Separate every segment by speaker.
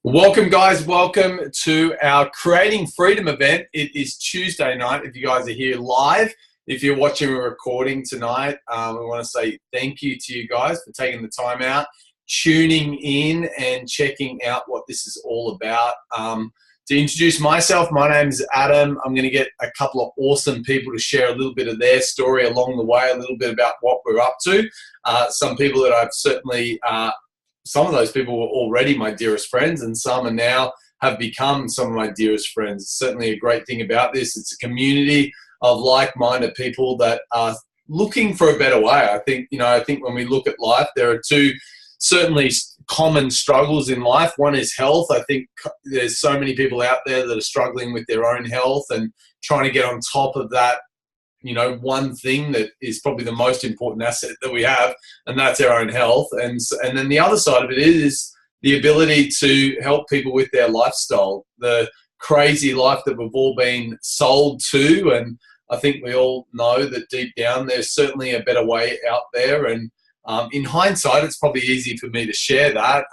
Speaker 1: Welcome, guys. Welcome to our Creating Freedom event. It is Tuesday night. If you guys are here live, if you're watching a recording tonight, we want to say thank you to you guys for taking the time out, tuning in and checking out what this is all about. To introduce myself, my name is Adam. I'm going to get a couple of awesome people to share a little bit of their story along the way, a little bit about what we're up to. Some people that I've certainly some of those people were already my dearest friends, and some are now have become some of my dearest friends. It's certainly a great thing about this. It's a community of like-minded people that are looking for a better way. I think when we look at life, there are two certainly common struggles in life. One is health. I think there's so many people out there that are struggling with their own health and trying to get on top of that. One thing that is probably the most important asset that we have, and that's our own health. And then the other side of it is the ability to help people with their lifestyle, the crazy life that we've all been sold to. And I think we all know that deep down, there's certainly a better way out there. And in hindsight, it's probably easy for me to share that,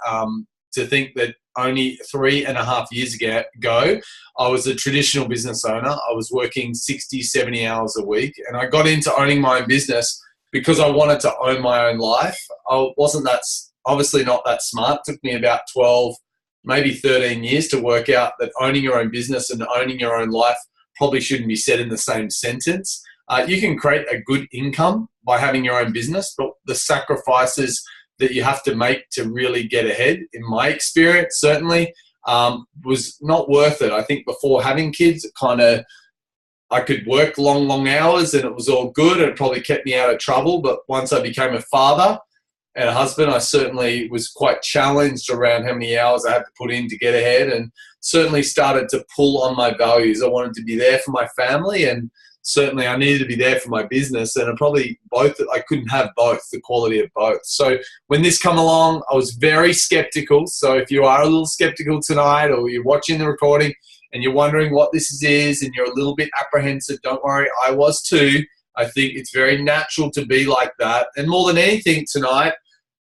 Speaker 1: to think that only 3.5 years ago, I was a traditional business owner. I was working 60, 70 hours a week, and I got into owning my own business because I wanted to own my own life. I wasn't obviously not that smart. It took me about 12, maybe 13 years to work out that owning your own business and owning your own life probably shouldn't be said in the same sentence. You can create a good income by having your own business, but the sacrifices that you have to make to really get ahead, in my experience, certainly, was not worth it. I think before having kids, I could work long hours and it was all good. It probably kept me out of trouble. But once I became a father and a husband, I certainly was quite challenged around how many hours I had to put in to get ahead, and certainly started to pull on my values. I wanted to be there for my family, and certainly I needed to be there for my business, and I couldn't have both, the quality of both. So when this come along, I was very skeptical. So if you are a little skeptical tonight, or you're watching the recording and you're wondering what this is and you're a little bit apprehensive, don't worry, I was too. I think it's very natural to be like that. And more than anything tonight,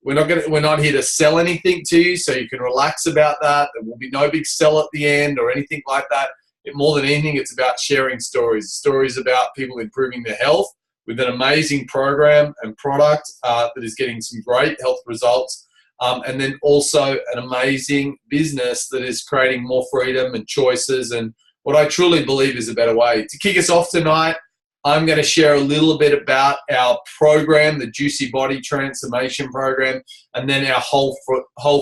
Speaker 1: we're not here to sell anything to you, so you can relax about that. There will be no big sell at the end or anything like that. More than anything, it's about sharing stories about people improving their health with an amazing program and product that is getting some great health results, and then also an amazing business that is creating more freedom and choices and what I truly believe is a better way. To kick us off tonight, I'm going to share a little bit about our program, the Juicy Body Transformation Program, and then our whole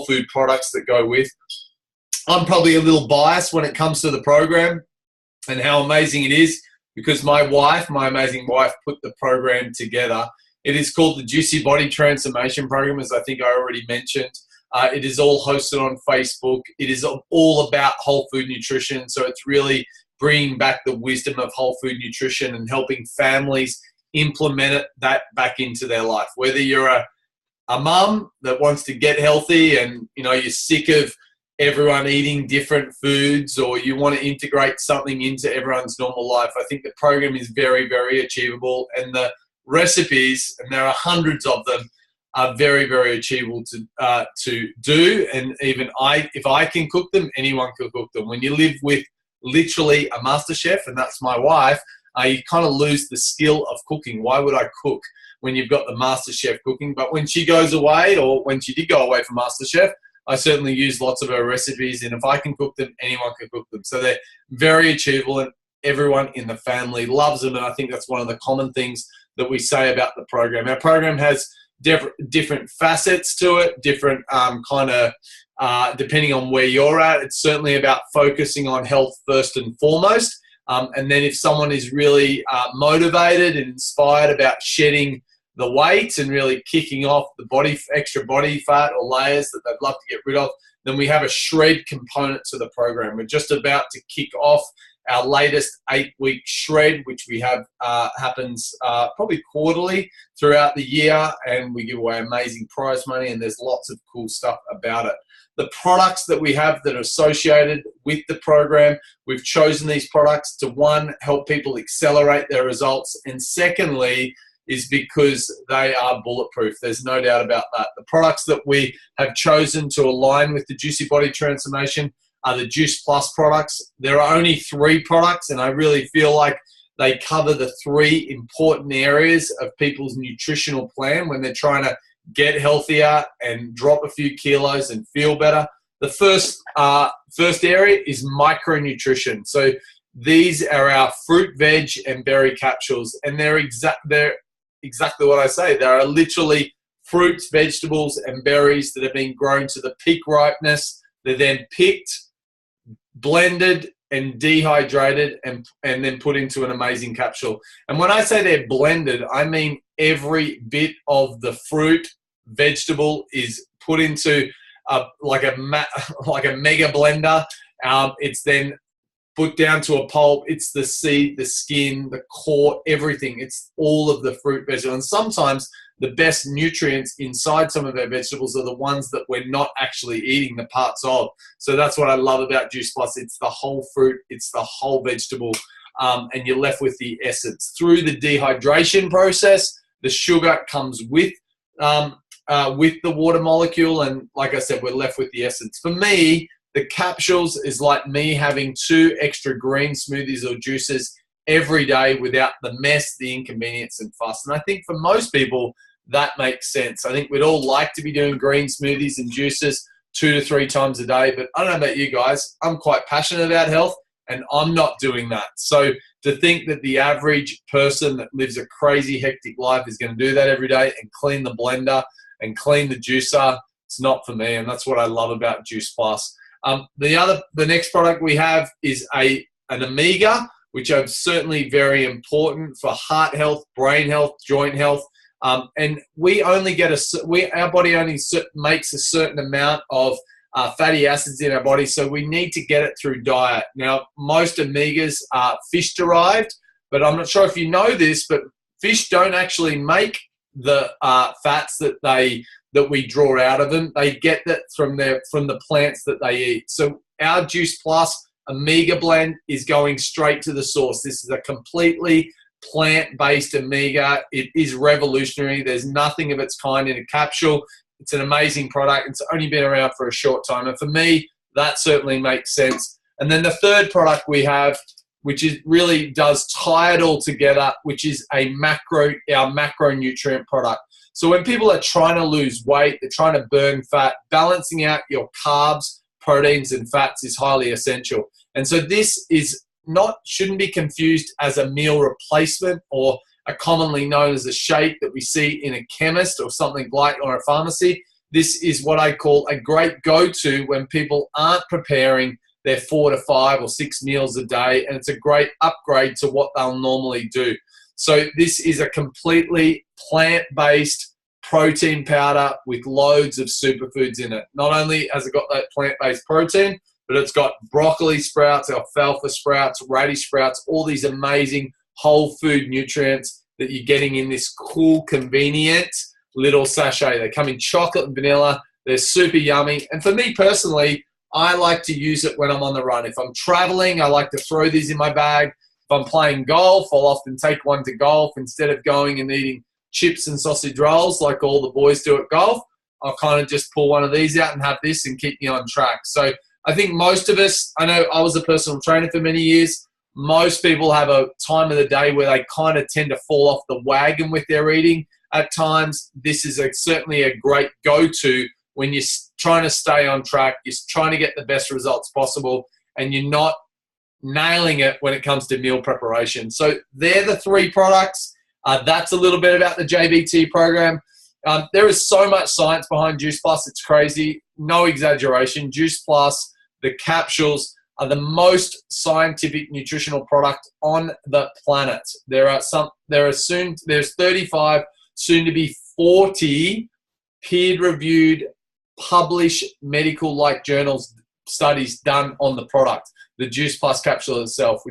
Speaker 1: food products that go with. I'm probably a little biased when it comes to the program and how amazing it is, because my amazing wife, put the program together. It is called the Juicy Body Transformation Program, as I think I already mentioned. It is all hosted on Facebook. It is all about whole food nutrition. So it's really bringing back the wisdom of whole food nutrition and helping families implement that back into their life. Whether you're a mum that wants to get healthy and you're sick of everyone eating different foods, or you want to integrate something into everyone's normal life, I think the program is very, very achievable, and the recipes, and there are hundreds of them, are very, very achievable to do. And even if I can cook them, anyone can cook them. When you live with literally a master chef, and that's my wife, you kind of lose the skill of cooking. Why would I cook when you've got the master chef cooking? But when she goes away, or when she did go away from master chef, I certainly use lots of her recipes, and if I can cook them, anyone can cook them. So they're very achievable, and everyone in the family loves them, and I think that's one of the common things that we say about the program. Our program has different facets to it, different depending on where you're at. It's certainly about focusing on health first and foremost, and then if someone is really motivated and inspired about shedding the weight and really kicking off the extra body fat or layers that they'd love to get rid of, then we have a shred component to the program. We're just about to kick off our latest 8-week shred, which we have happens probably quarterly throughout the year, and we give away amazing prize money, and there's lots of cool stuff about it. The products that we have that are associated with the program, we've chosen these products to, one, help people accelerate their results, and secondly, is because they are bulletproof. There's no doubt about that. The products that we have chosen to align with the Juicy Body Transformation are the Juice Plus products. There are only 3 products, and I really feel like they cover the 3 important areas of people's nutritional plan when they're trying to get healthier and drop a few kilos and feel better. The first area is micronutrition. So these are our fruit, veg, and berry capsules, and they're exactly what I say. They are literally fruits, vegetables, and berries that have been grown to the peak ripeness. They're then picked, blended, and dehydrated, and then put into an amazing capsule. And when I say they're blended, I mean every bit of the fruit, vegetable is put into like a mega blender. It's then put down to a pulp. It's the seed, the skin, the core, everything. It's all of the fruit, vegetable. And sometimes the best nutrients inside some of our vegetables are the ones that we're not actually eating the parts of. So that's what I love about Juice Plus. It's the whole fruit, it's the whole vegetable, and you're left with the essence. Through the dehydration process, the sugar comes with the water molecule, and like I said, we're left with the essence. For me, the capsules is like me having 2 extra green smoothies or juices every day without the mess, the inconvenience, and fuss. And I think for most people, that makes sense. I think we'd all like to be doing green smoothies and juices 2 to 3 times a day, but I don't know about you guys. I'm quite passionate about health, and I'm not doing that. So to think that the average person that lives a crazy, hectic life is going to do that every day and clean the blender and clean the juicer, it's not for me, and that's what I love about Juice Plus. The next product we have is an Omega, which are certainly very important for heart health, brain health, joint health. And we only get our body only makes a certain amount of fatty acids in our body, so we need to get it through diet. Now, most Omegas are fish derived, but I'm not sure if you know this, but fish don't actually make the fats that we draw out of them. They get that from the plants that they eat. So our Juice Plus Omega blend is going straight to the source. This is a completely plant-based Omega. It is revolutionary. There's nothing of its kind in a capsule. It's an amazing product. It's only been around for a short time, and for me, that certainly makes sense. And then the third product we have, which really does tie it all together, which is our macronutrient product. So when people are trying to lose weight, they're trying to burn fat, balancing out your carbs, proteins, and fats is highly essential. And so this shouldn't be confused as a meal replacement or a commonly known as a shake that we see in a chemist or something like, or a pharmacy. This is what I call a great go-to when people aren't preparing their 4 to 5 or 6 meals a day, and it's a great upgrade to what they'll normally do. So this is a completely plant-based protein powder with loads of superfoods in it. Not only has it got that plant-based protein, but it's got broccoli sprouts, alfalfa sprouts, radish sprouts, all these amazing whole food nutrients that you're getting in this cool, convenient little sachet. They come in chocolate and vanilla. They're super yummy. And for me personally, I like to use it when I'm on the run. If I'm traveling, I like to throw these in my bag. If I'm playing golf, I'll often take one to golf instead of going and eating chips and sausage rolls like all the boys do at golf. I'll kind of just pull one of these out and have this and keep me on track. So I think most of us, I know I was a personal trainer for many years. Most people have a time of the day where they kind of tend to fall off the wagon with their eating at times. This is certainly a great go-to when you're trying to stay on track, you're trying to get the best results possible, and you're not nailing it when it comes to meal preparation. So they're the 3 products. That's a little bit about the JBT program. There is so much science behind Juice Plus. It's crazy. No exaggeration. Juice Plus, the capsules, are the most scientific nutritional product on the planet. There's 35, soon to be 40 peer-reviewed, published medical-like journals studies done on the product, the Juice Plus capsule itself,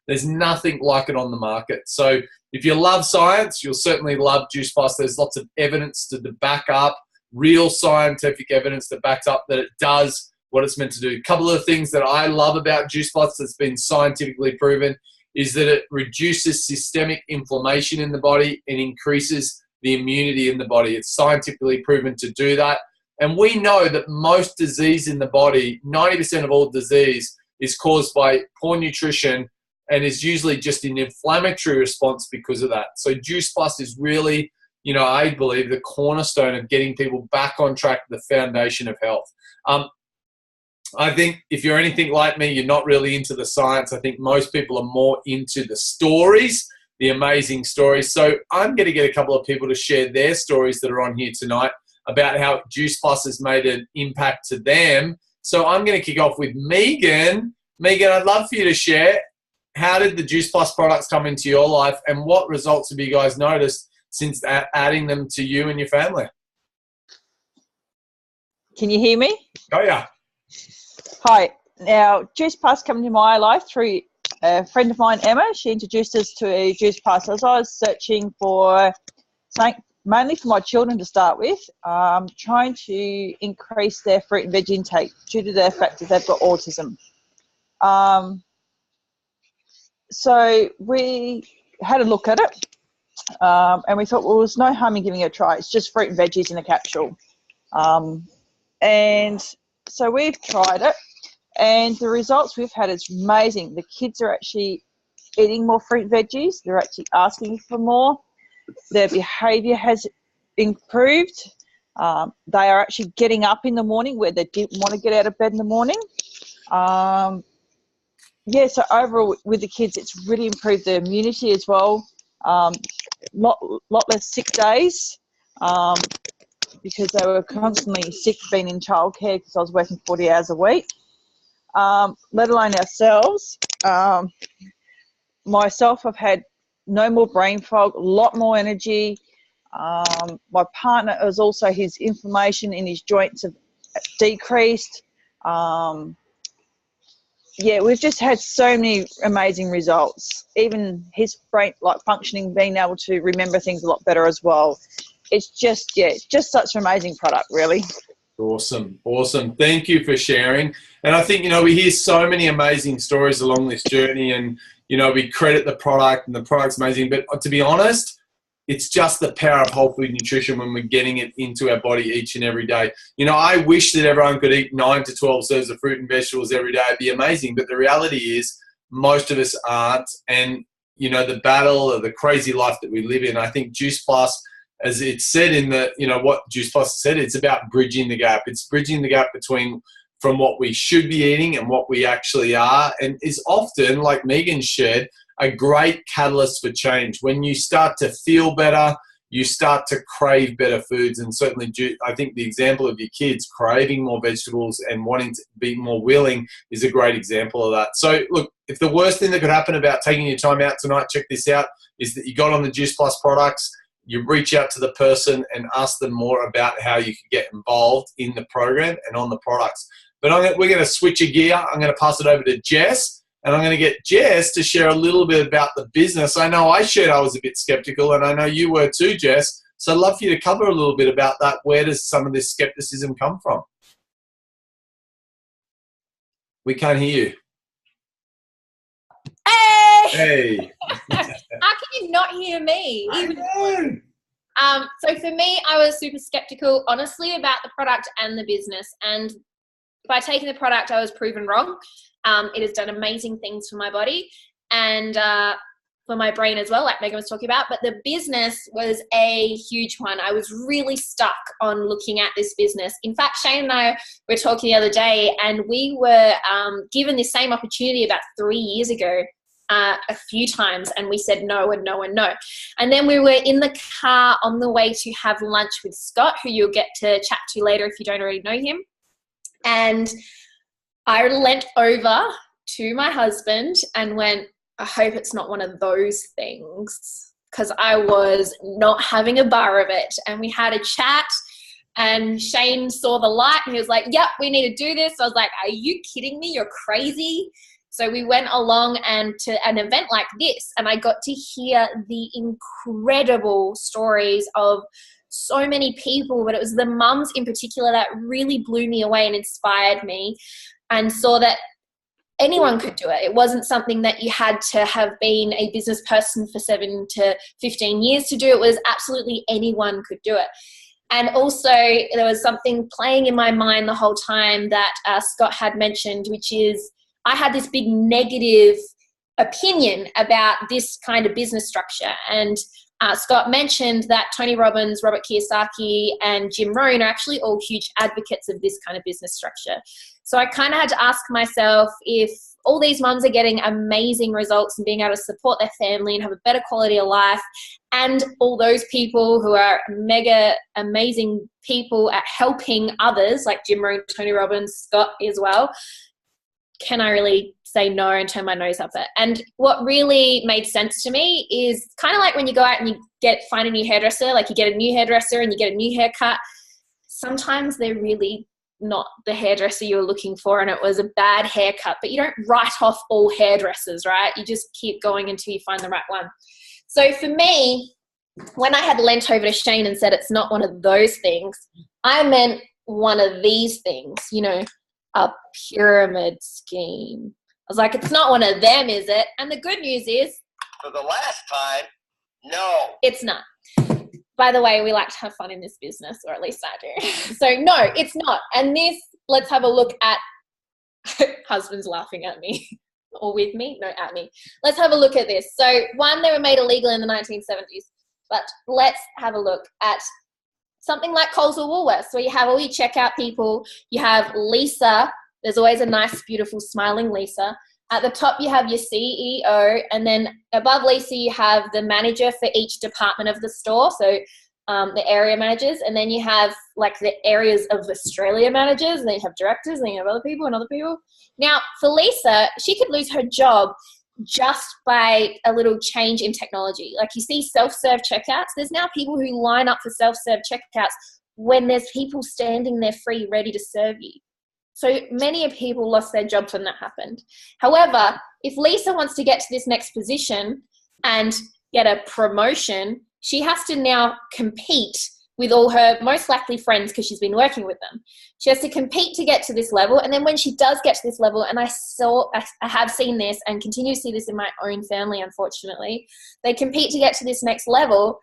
Speaker 1: there's nothing like it on the market. So if you love science, you'll certainly love Juice Plus. There's lots of evidence to back up, real scientific evidence that backs up that it does what it's meant to do. A couple of things that I love about Juice Plus that's been scientifically proven is that it reduces systemic inflammation in the body and increases the immunity in the body. It's scientifically proven to do that. And we know that most disease in the body, 90% of all disease, is caused by poor nutrition and is usually just an inflammatory response because of that. So Juice Plus is really, I believe, the cornerstone of getting people back on track, the foundation of health. I think if you're anything like me, you're not really into the science. I think most people are more into the stories, the amazing stories. So I'm going to get a couple of people to share their stories that are on here tonight about how Juice Plus has made an impact to them. So I'm going to kick off with Megan. Megan, I'd love for you to share, how did the Juice Plus products come into your life, and what results have you guys noticed since adding them to you and your family?
Speaker 2: Can you hear me?
Speaker 1: Oh, yeah.
Speaker 2: Hi. Now, Juice Plus came into my life through a friend of mine, Emma. She introduced us to Juice Plus. As I was searching for something mainly for my children to start with, trying to increase their fruit and veg intake due to the fact that they've got autism. So we had a look at it, and we thought, well, there's no harm in giving it a try. It's just fruit and veggies in a capsule. And so we've tried it, and the results we've had is amazing. The kids are actually eating more fruit and veggies. They're actually asking for more. Their behaviour has improved. They are actually getting up in the morning where they didn't want to get out of bed in the morning. So overall with the kids, it's really improved their immunity as well. Lot less sick days, because they were constantly sick being in childcare because I was working 40 hours a week, let alone ourselves. Myself, I've had no more brain fog, a lot more energy. My partner is also, his inflammation in his joints have decreased. We've just had so many amazing results. Even his brain, functioning, being able to remember things a lot better as well. It's just such an amazing product, really.
Speaker 1: Awesome. Thank you for sharing. And I think, we hear so many amazing stories along this journey, and, we credit the product, and the product's amazing. But to be honest, it's just the power of whole food nutrition when we're getting it into our body each and every day. I wish that everyone could eat 9 to 12 serves of fruit and vegetables every day. It'd be amazing. But the reality is most of us aren't. And, the battle or the crazy life that we live in, I think Juice Plus, as it's said in the, what Juice Plus said, it's about bridging the gap. It's bridging the gap from what we should be eating and what we actually are, and is often, like Megan shared, a great catalyst for change. When you start to feel better, you start to crave better foods. And certainly, I think the example of your kids craving more vegetables and wanting to be more willing is a great example of that. So look, if the worst thing that could happen about taking your time out tonight, check this out, is that you got on the Juice Plus products, you reach out to the person and ask them more about how you can get involved in the program and on the products. But we're going to switch a gear. I'm going to pass it over to Jess, and I'm going to get Jess to share a little bit about the business. I know I shared I was a bit skeptical, and I know you were too, Jess. So I'd love for you to cover a little bit about that. Where does some of this skepticism come from? We can't hear you. Hey!
Speaker 3: How can you not hear me? So for me, I was super skeptical, honestly, about the product and the business. And by taking the product, I was proven wrong. It has done amazing things for my body and for my brain as well, like Megan was talking about. But the business was a huge one. I was really stuck on looking at this business. In fact, Shane and I were talking the other day, and we were given the same opportunity about 3 years ago. A few times, and we said no and no and no. And then we were in the car on the way to have lunch with Scott, who you'll get to chat to later if you don't already know him. And I leant over to my husband and went, I hope it's not one of those things, because I was not having a bar of it. And we had a chat, and Shane saw the light and he was like, yep, we need to do this. So I was like, are you kidding me? You're crazy. So we went along and to an event like this, and I got to hear the incredible stories of so many people, but it was the mums in particular that really blew me away and inspired me, and saw that anyone could do it. It wasn't something that you had to have been a business person for 7 to 15 years to do. It was absolutely anyone could do it. And also there was something playing in my mind the whole time that Scott had mentioned, which is I had this big negative opinion about this kind of business structure. And Scott mentioned that Tony Robbins, Robert Kiyosaki, and Jim Rohn are actually all huge advocates of this kind of business structure. So I kind of had to ask myself, if all these mums are getting amazing results and being able to support their family and have a better quality of life, and all those people who are mega amazing people at helping others like Jim Rohn, Tony Robbins, Scott as well, can I really say no and turn my nose up it? And what really made sense to me is kind of like when you go out and you find a new hairdresser, like you get a new hairdresser and you get a new haircut. Sometimes they're really not the hairdresser you were looking for and it was a bad haircut, but you don't write off all hairdressers, right? You just keep going until you find the right one. So for me, when I had leant over to Shane and said it's not one of those things, I meant one of these things, you know, a pyramid scheme. I was like, it's not one of them, is it? And the good news is,
Speaker 4: for the last time, no.
Speaker 3: It's not. By the way, we like to have fun in this business, or at least I do. So no, it's not. And this, let's have a look at, husband's laughing at me, or with me, no, at me. Let's have a look at this. So one, they were made illegal in the 1970s, but let's have a look at something like Coles or Woolworths, where you have all your checkout people. You have Lisa. There's always a nice, beautiful, smiling Lisa. At the top, you have your CEO, and then above Lisa, you have the manager for each department of the store, so the area managers, and then you have like the areas of Australia managers, and then you have directors, and then you have other people and other people. Now, for Lisa, she could lose her job just by a little change in technology. Like you see self-serve checkouts, there's now people who line up for self-serve checkouts when there's people standing there free, ready to serve you. So many people lost their jobs when that happened. However, if Lisa wants to get to this next position and get a promotion, she has to now compete with all her most likely friends because she's been working with them. She has to compete to get to this level. And then when she does get to this level, and I have seen this and continue to see this in my own family, unfortunately, they compete to get to this next level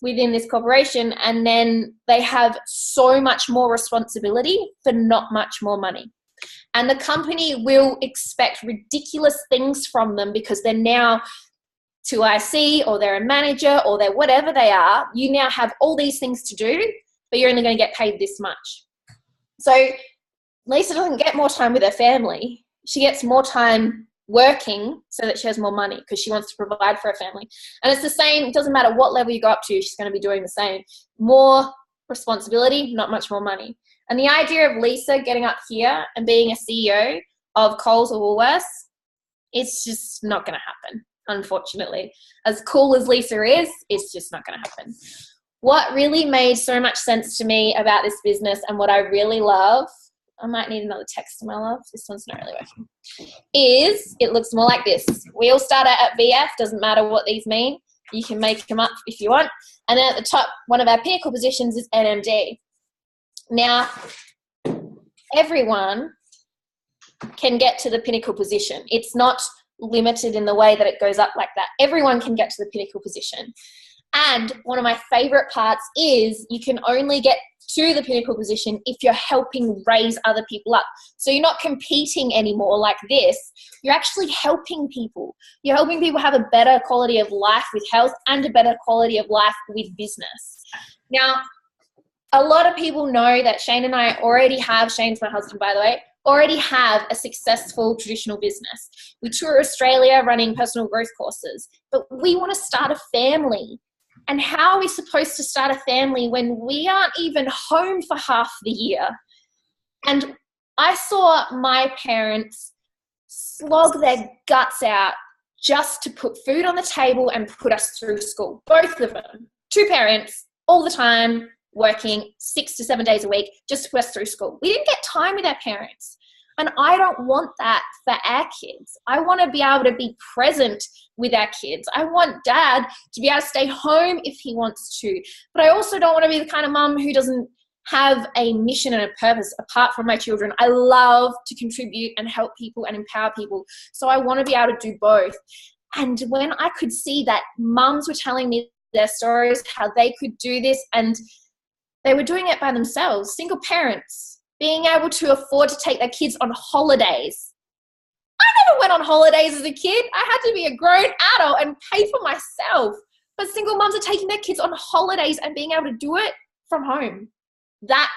Speaker 3: within this corporation, and then they have so much more responsibility for not much more money. And the company will expect ridiculous things from them because they're now to IC, or they're a manager, or they're whatever they are. You now have all these things to do, but you're only going to get paid this much. So Lisa doesn't get more time with her family. She gets more time working so that she has more money because she wants to provide for her family. And it's the same, it doesn't matter what level you go up to, she's going to be doing the same. More responsibility, not much more money. And the idea of Lisa getting up here and being a CEO of Coles or Woolworths, it's just not going to happen, unfortunately. As cool as Lisa is, it's just not going to happen. What really made so much sense to me about this business, and what I really love, I might need another text to my love, this one's not really working, is it looks more like this. We all start out at VF, doesn't matter what these mean. You can make them up if you want. And then at the top, one of our pinnacle positions is NMD. Now, everyone can get to the pinnacle position. It's not limited in the way that it goes up like that. Everyone can get to the pinnacle position. And one of my favorite parts is you can only get to the pinnacle position if you're helping raise other people up. So you're not competing anymore like this. You're actually helping people. You're helping people have a better quality of life with health and a better quality of life with business. Now, a lot of people know that Shane and I already have, Shane's my husband, by the way, already have a successful traditional business. We tour Australia running personal growth courses, but we want to start a family. And how are we supposed to start a family when we aren't even home for half the year? And I saw my parents slog their guts out just to put food on the table and put us through school. Both of them. Two parents, all the time, working 6 to 7 days a week just to put us through school. We didn't get time with our parents. And I don't want that for our kids. I want to be able to be present with our kids. I want dad to be able to stay home if he wants to. But I also don't want to be the kind of mum who doesn't have a mission and a purpose apart from my children. I love to contribute and help people and empower people. So I want to be able to do both. And when I could see that mums were telling me their stories, how they could do this, and they were doing it by themselves, single parents, being able to afford to take their kids on holidays. I never went on holidays as a kid. I had to be a grown adult and pay for myself. But single mums are taking their kids on holidays and being able to do it from home. That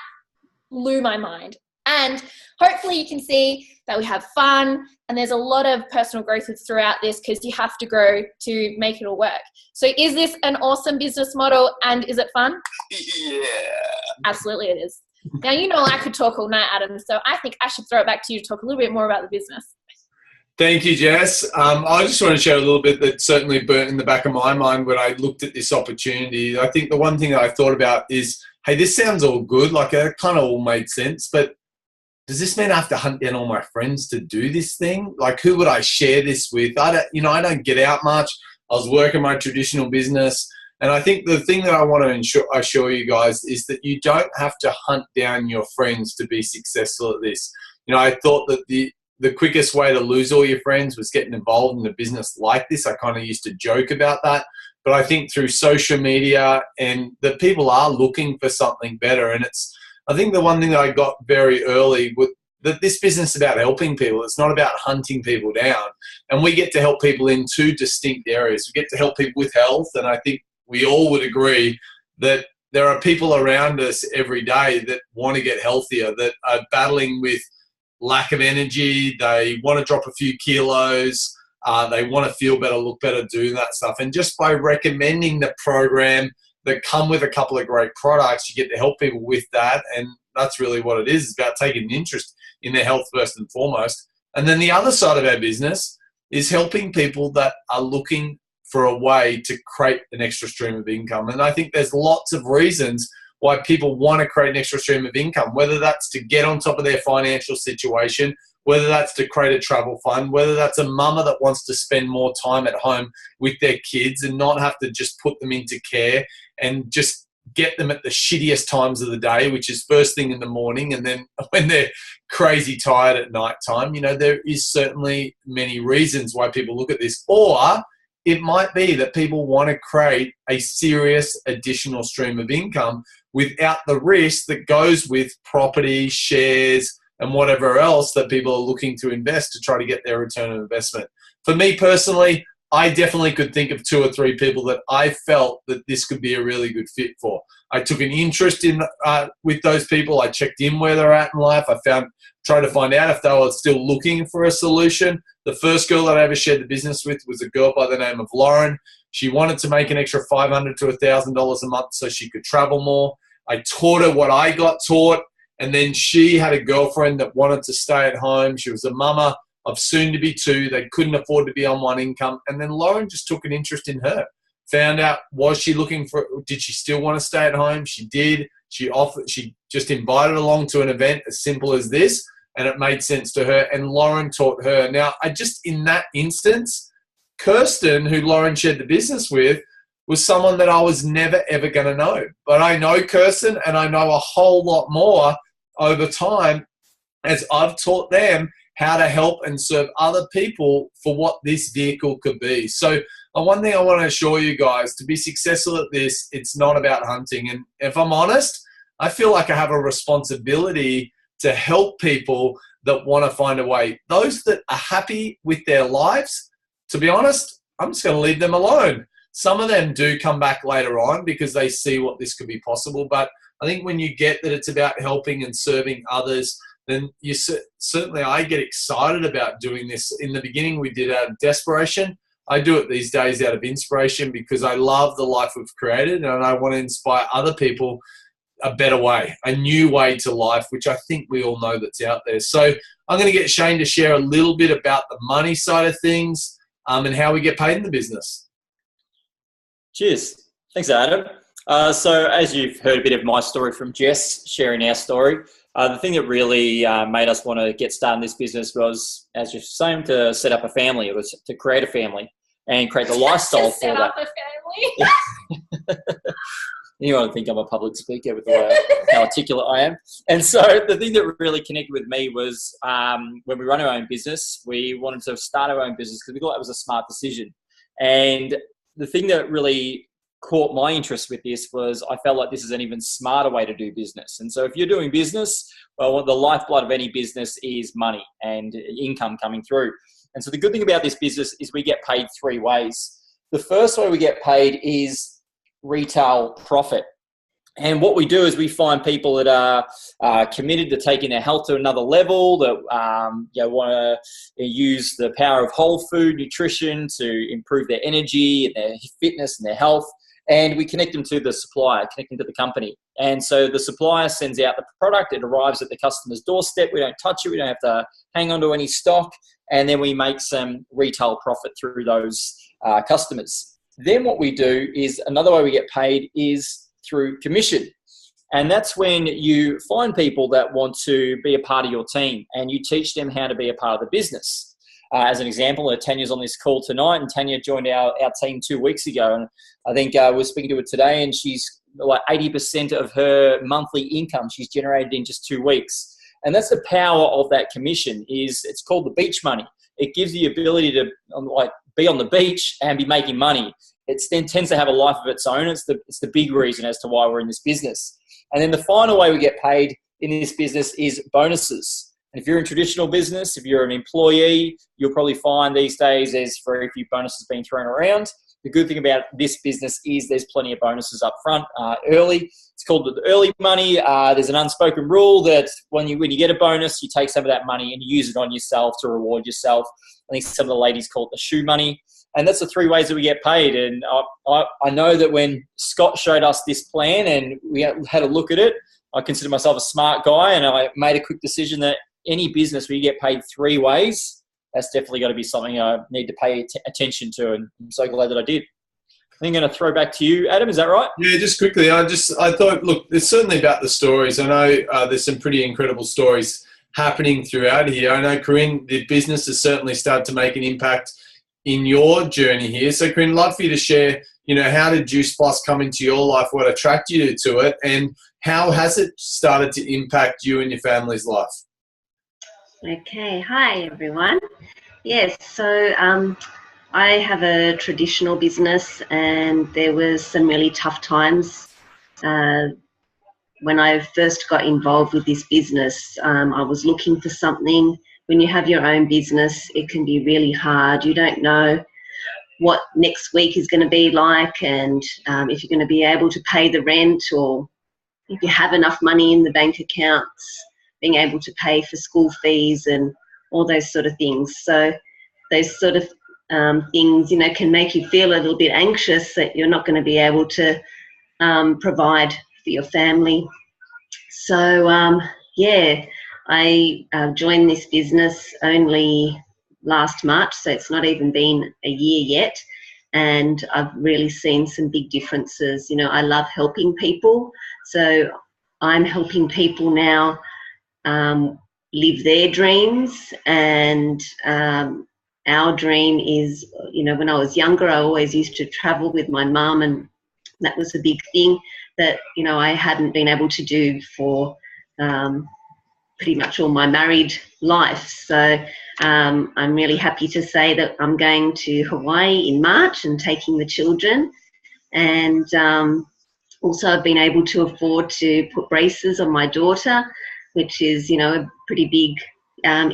Speaker 3: blew my mind. And hopefully you can see that we have fun, and there's a lot of personal growth throughout this, because you have to grow to make it all work. So is this an awesome business model, and is it fun?
Speaker 4: Yeah.
Speaker 3: Absolutely it is. Now, you know I could talk all night, Adam, so I think I should throw it back to you to talk a little bit more about the business.
Speaker 1: Thank you, Jess. I just want to share a little bit that certainly burnt in the back of my mind when I looked at this opportunity. I think the one thing that I thought about is, hey, this sounds all good. Like, it kind of all made sense, but does this mean I have to hunt down all my friends to do this thing? Like, who would I share this with? I don't get out much. I was working my traditional business. And I think the thing that I want to assure you guys is that you don't have to hunt down your friends to be successful at this. I thought that the quickest way to lose all your friends was getting involved in a business like this. I kind of used to joke about that. But I think through social media, and that people are looking for something better. And I think the one thing that I got very early was that this business is about helping people. It's not about hunting people down. And we get to help people in two distinct areas. We get to help people with health. And I think we all would agree that there are people around us every day that want to get healthier, that are battling with lack of energy. They want to drop a few kilos. They want to feel better, look better, doing that stuff. And just by recommending the program that come with a couple of great products, you get to help people with that. And that's really what it is. It's about taking an interest in their health first and foremost. And then the other side of our business is helping people that are looking for a way to create an extra stream of income. And I think there's lots of reasons why people want to create an extra stream of income, whether that's to get on top of their financial situation, whether that's to create a travel fund, whether that's a mama that wants to spend more time at home with their kids and not have to just put them into care and just get them at the shittiest times of the day, which is first thing in the morning, and then when they're crazy tired at night time. There is certainly many reasons why people look at this. Or it might be that people want to create a serious additional stream of income without the risk that goes with property, shares, and whatever else that people are looking to invest to try to get their return on investment. For me personally, I definitely could think of 2 or 3 people that I felt that this could be a really good fit for. I took an interest in with those people. I checked in where they're at in life. I tried to find out if they were still looking for a solution. The first girl that I ever shared the business with was a girl by the name of Lauren. She wanted to make an extra $500 to $1,000 a month so she could travel more. I taught her what I got taught, and then she had a girlfriend that wanted to stay at home. She was a mama of soon-to-be 2. They couldn't afford to be on one income. And then Lauren just took an interest in her. Found out, did she still want to stay at home? She did. She just invited along to an event as simple as this, and it made sense to her. And Lauren taught her. Now, in that instance, Kirsten, who Lauren shared the business with, was someone that I was never, ever going to know. But I know Kirsten, and I know a whole lot more over time as I've taught them how to help and serve other people for what this vehicle could be. So one thing I want to assure you guys, to be successful at this, it's not about hunting. And if I'm honest, I feel like I have a responsibility to help people that want to find a way. Those that are happy with their lives, to be honest, I'm just going to leave them alone. Some of them do come back later on because they see what this could be possible. But I think when you get that it's about helping and serving others, then certainly I get excited about doing this. In the beginning, we did out of desperation. I do it these days out of inspiration because I love the life we've created, and I want to inspire other people a better way, a new way to life, which I think we all know that's out there. So I'm going to get Shane to share a little bit about the money side of things and how we get paid in the business.
Speaker 5: Cheers. Thanks, Adam. So as you've heard a bit of my story from Jess sharing our story, the thing that really made us want to get started in this business was, as you're saying, to set up a family. It was to create a family and create the lifestyle for that.
Speaker 3: Set up a family.
Speaker 5: You ought to think I'm a public speaker with the way how articulate I am. And so the thing that really connected with me was when we run our own business, we wanted to start our own business because we thought that was a smart decision. And the thing that really caught my interest with this was I felt like this is an even smarter way to do business. And so if you're doing business, well, the lifeblood of any business is money and income coming through. And so the good thing about this business is we get paid three ways. The first way we get paid is retail profit. And what we do is we find people that are committed to taking their health to another level, that want to use the power of whole food nutrition to improve their energy and their fitness and their health. And we connect them to the supplier, connect them to the company. And so the supplier sends out the product. It arrives at the customer's doorstep. We don't touch it. We don't have to hang on to any stock. And then we make some retail profit through those customers. Then what we do is another way we get paid is through commission. And that's when you find people that want to be a part of your team and you teach them how to be a part of the business. As an example, Tanya's on this call tonight, and Tanya joined our team 2 weeks ago. And I think we're speaking to her today, and she's like 80% of her monthly income she's generated in just 2 weeks. And that's the power of that commission. It's called the beach money. It gives you the ability to be on the beach and be making money. It then tends to have a life of its own. It's the big reason as to why we're in this business. And then the final way we get paid in this business is bonuses. And if you're in traditional business, if you're an employee, you'll probably find these days there's very few bonuses being thrown around. The good thing about this business is there's plenty of bonuses up front early. It's called the early money. There's an unspoken rule that when you get a bonus, you take some of that money and you use it on yourself to reward yourself. I think some of the ladies call it the shoe money. And that's the three ways that we get paid. And I know that when Scott showed us this plan and we had a look at it, I consider myself a smart guy, and I made a quick decision that any business where you get paid three ways, that's definitely got to be something I need to pay attention to. And I'm so glad that I did. I'm going to throw back to you, Adam. Is that right?
Speaker 1: Yeah, just quickly. I thought, look, it's certainly about the stories. I know there's some pretty incredible stories happening throughout here. I know, Corinne, the business has certainly started to make an impact in your journey here. So, Corinne, I'd love for you to share, how did Juice Plus come into your life? What attracted you to it? And how has it started to impact you and your family's life?
Speaker 6: Okay, hi everyone. Yes, so I have a traditional business, and there was some really tough times when I first got involved with this business. I was looking for something. When you have your own business, it can be really hard. You don't know what next week is going to be like, and if you're going to be able to pay the rent, or if you have enough money in the bank accounts, being able to pay for school fees and all those sort of things. So those sort of things, can make you feel a little bit anxious that you're not going to be able to provide for your family. So, I joined this business only last March, so it's not even been a year yet. And I've really seen some big differences. I love helping people. So I'm helping people now live their dreams, and our dream is, when I was younger, I always used to travel with my mum, and that was a big thing that I hadn't been able to do for pretty much all my married life. So I'm really happy to say that I'm going to Hawaii in March and taking the children, and also I've been able to afford to put braces on my daughter, which is, a pretty big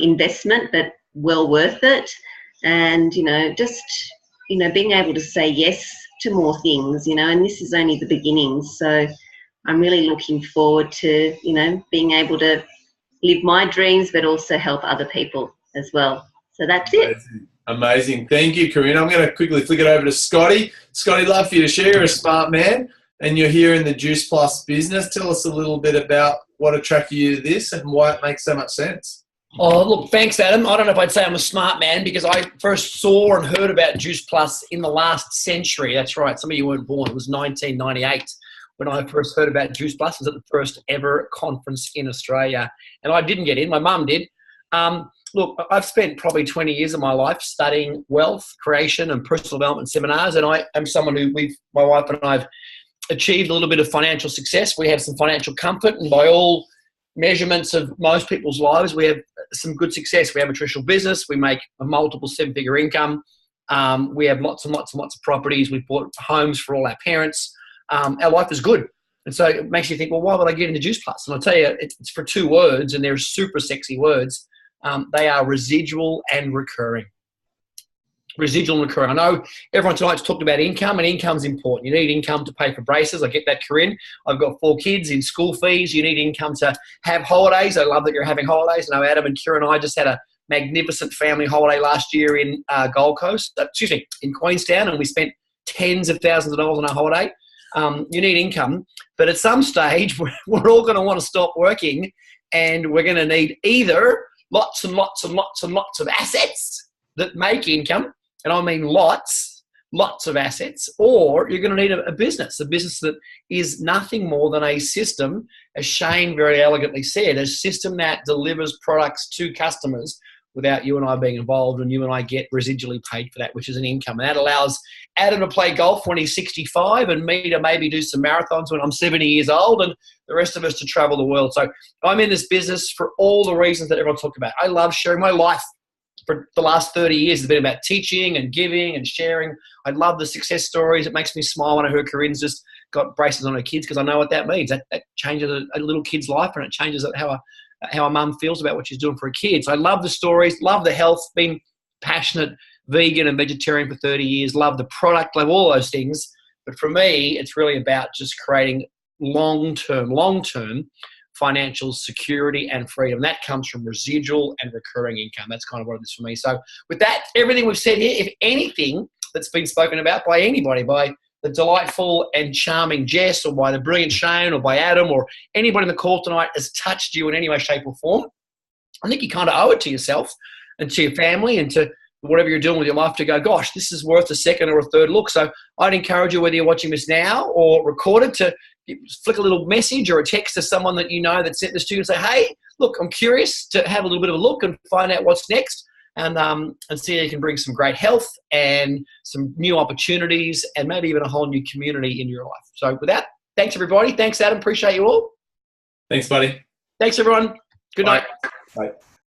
Speaker 6: investment, but well worth it. And, just, being able to say yes to more things, and this is only the beginning. So I'm really looking forward to, being able to live my dreams, but also help other people as well. So that's it.
Speaker 1: Amazing. Thank you, Corinne. I'm going to quickly flick it over to Scotty. Scotty, love for you to share. You're a smart man, and you're here in the Juice Plus business. Tell us a little bit about what attracted you to this and why it makes so much sense.
Speaker 7: Oh, look, thanks, Adam. I don't know if I'd say I'm a smart man, because I first saw and heard about Juice Plus in the last century. That's right. Some of you weren't born. It was 1998 when I first heard about Juice Plus. It was at the first ever conference in Australia. And I didn't get in. My mum did. Look, I've spent probably 20 years of my life studying wealth creation and personal development seminars. And I am someone who my wife and I have achieved a little bit of financial success. We have some financial comfort, and by all measurements of most people's lives, we have some good success. We have a traditional business. We make a multiple seven-figure income. We have lots and lots and lots of properties. We've bought homes for all our parents. Our life is good. And so it makes you think, well, why would I get into Juice Plus? And I'll tell you, it's for 2 words, and they're super sexy words. They are residual and recurring. Residual and recurring. I know everyone tonight's talked about income, and income's important. You need income to pay for braces. I get that, Corinne. I've got 4 kids in school fees. You need income to have holidays. I love that you're having holidays. I know Adam and Kira and I just had a magnificent family holiday last year in in Queenstown, and we spent tens of thousands of dollars on our holiday. You need income, but at some stage, we're all going to want to stop working, and we're going to need either lots and lots and lots and lots of assets that make income, and I mean lots of assets, or you're going to need a business that is nothing more than a system, as Shane very elegantly said, a system that delivers products to customers without you and I being involved, and you and I get residually paid for that, which is an income. And that allows Adam to play golf when he's 65 and me to maybe do some marathons when I'm 70 years old, and the rest of us to travel the world. So I'm in this business for all the reasons that everyone talked about. I love sharing. My life for the last 30 years has been about teaching and giving and sharing. I love the success stories. It makes me smile when I hear Corinne's just got braces on her kids, because I know what that means. That changes a little kid's life, and it changes how a mum feels about what she's doing for her kids. I love the stories, love the health, been passionate vegan and vegetarian for 30 years, love the product, love all those things. But for me, it's really about just creating long-term financial security and freedom. That comes from residual and recurring income. That's kind of what it is for me. So with that, everything we've said here, if anything that's been spoken about by anybody, by the delightful and charming Jess, or by the brilliant Shane, or by Adam, or anybody in the call tonight has touched you in any way, shape or form, I think you kind of owe it to yourself and to your family and to whatever you're doing with your life to go, gosh, this is worth a second or a third look. So I'd encourage you, whether you're watching this now or recorded, to flick a little message or a text to someone that you know that's sent this to you and say, hey, look, I'm curious to have a little bit of a look and find out what's next. And see how you can bring some great health and some new opportunities and maybe even a whole new community in your life. So with that, thanks everybody. Thanks, Adam. Appreciate you all.
Speaker 1: Thanks, buddy.
Speaker 7: Thanks, everyone. Good night.
Speaker 1: Bye.